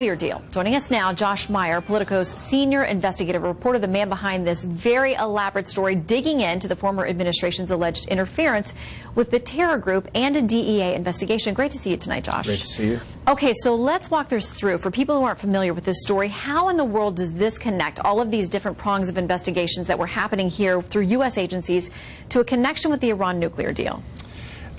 Deal. Joining us now, Josh Meyer, Politico's senior investigative reporter, the man behind this very elaborate story, digging into the former administration's alleged interference with the terror group and a DEA investigation. Great to see you tonight, Josh. Great to see you. Okay, so let's walk this through. For people who aren't familiar with this story, how in the world does this connect all of these different prongs of investigations that were happening here through U.S. agencies to a connection with the Iran nuclear deal?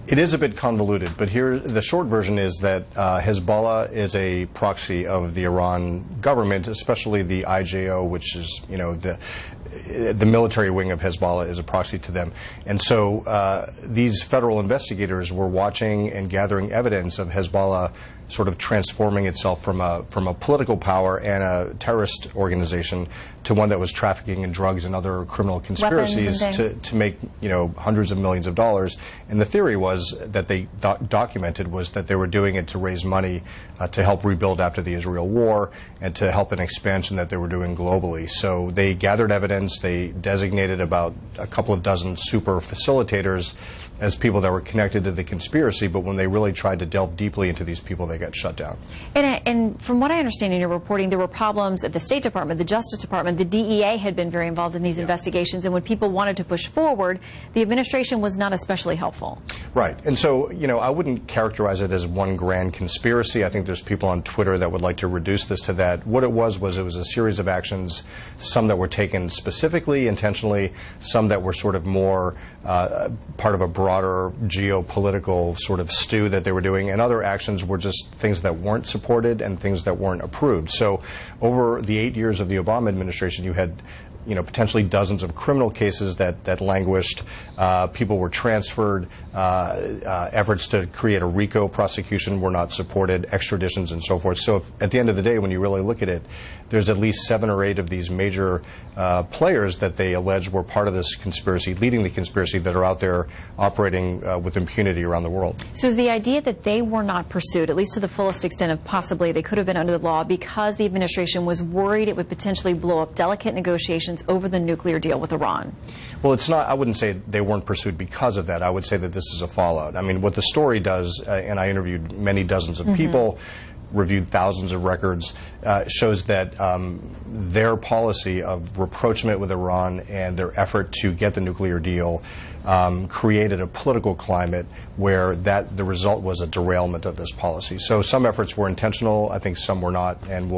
It is a bit convoluted, but here the short version is that Hezbollah is a proxy of the Iran government, especially the IJO, which is, the military wing of Hezbollah is a proxy to them. And so these federal investigators were watching and gathering evidence of Hezbollah sort of transforming itself from a political power and a terrorist organization to one that was trafficking in drugs and other criminal conspiracies to make hundreds of millions of dollars. And the theory was that they documented was that they were doing it to raise money to help rebuild after the Israel war and to help an expansion that they were doing globally. So they gathered evidence. They designated about a couple of dozen super facilitators as people that were connected to the conspiracy, but when they really tried to delve deeply into these people, they got shut down. And from what I understand in your reporting, there were problems at the State Department, the Justice Department, the DEA had been very involved in these investigations, and when people wanted to push forward, the administration was not especially helpful. Right, and so, I wouldn't characterize it as one grand conspiracy. I think there's people on Twitter that would like to reduce this to that. What it was a series of actions, some that were taken specifically, intentionally, some that were sort of more part of a broader geopolitical sort of stew that they were doing, and other actions were just things that weren't supported and things that weren't approved. So over the 8 years of the Obama administration, you had potentially dozens of criminal cases that languished. People were transferred. Efforts to create a RICO prosecution were not supported, extraditions and so forth. So at the end of the day, when you really look at it, there's at least 7 or 8 of these major players that they allege were part of this conspiracy, leading the conspiracy, that are out there operating with impunity around the world. So is the idea that they were not pursued, at least to the fullest extent of possibly they could have been under the law, because the administration was worried it would potentially blow up delicate negotiations over the nuclear deal with Iran? Well, it's not. I wouldn't say they weren't pursued because of that. I would say that this is a fallout. I mean, what the story does, and I interviewed many dozens of people, reviewed thousands of records, shows that their policy of rapprochement with Iran and their effort to get the nuclear deal created a political climate where the result was a derailment of this policy. So some efforts were intentional, I think some were not, and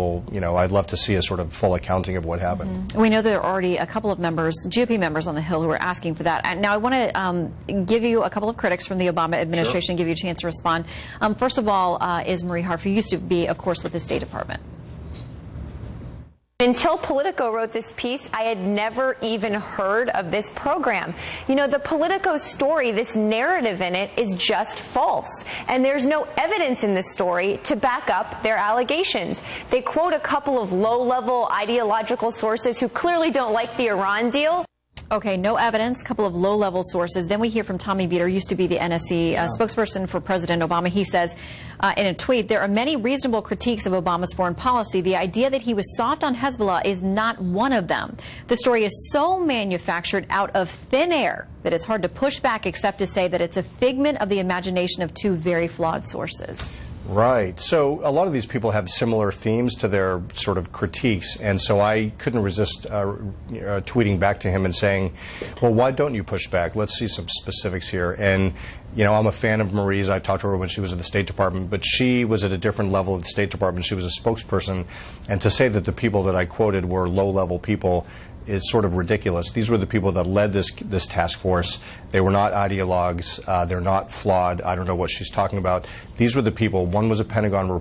I'd love to see a sort of full accounting of what happened. We know there are already a couple of members, GOP members on the Hill, who are asking for that. Now I want to give you a couple of critics from the Obama administration, give you a chance to respond. First of all is Marie Harf, who used to be, of course, with the State Department. Until Politico wrote this piece, I had never even heard of this program. The Politico story, this narrative in it, is just false. And there's no evidence in this story to back up their allegations. They quote a couple of low-level ideological sources who clearly don't like the Iran deal. Okay, no evidence, a couple of low-level sources. Then we hear from Tommy Vietor, used to be the NSC spokesperson for President Obama. He says in a tweet, there are many reasonable critiques of Obama's foreign policy. The idea that he was soft on Hezbollah is not one of them. The story is so manufactured out of thin air that it's hard to push back except to say that it's a figment of the imagination of two very flawed sources. Right. So a lot of these people have similar themes to their sort of critiques, and so I couldn't resist tweeting back to him and saying, well, why don't you push back? Let's see some specifics here. And, I'm a fan of Marie's. I talked to her when she was at the State Department, but she was at a different level at the State Department. She was a spokesperson, and to say that the people that I quoted were low-level people is sort of ridiculous. These were the people that led this task force. They were not ideologues. They're not flawed. I don't know what she's talking about. These were the people. One was a Pentagon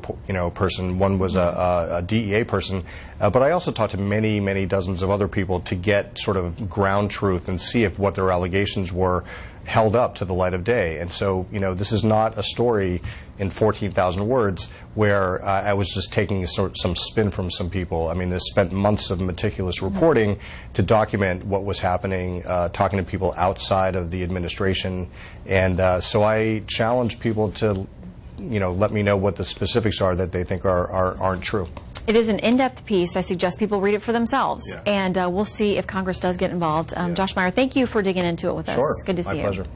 person. One was a DEA person. But I also talked to many, many dozens of other people to get sort of ground truth and see if what their allegations were held up to the light of day. And so, this is not a story in 14,000 words where I was just taking some spin from some people. I mean, they spent months of meticulous reporting to document what was happening, talking to people outside of the administration. And so I challenge people to, let me know what the specifics are that they think aren't true. It is an in-depth piece. I suggest people read it for themselves. And we'll see if Congress does get involved. Josh Meyer, thank you for digging into it with us. Sure. Good to see you. My pleasure.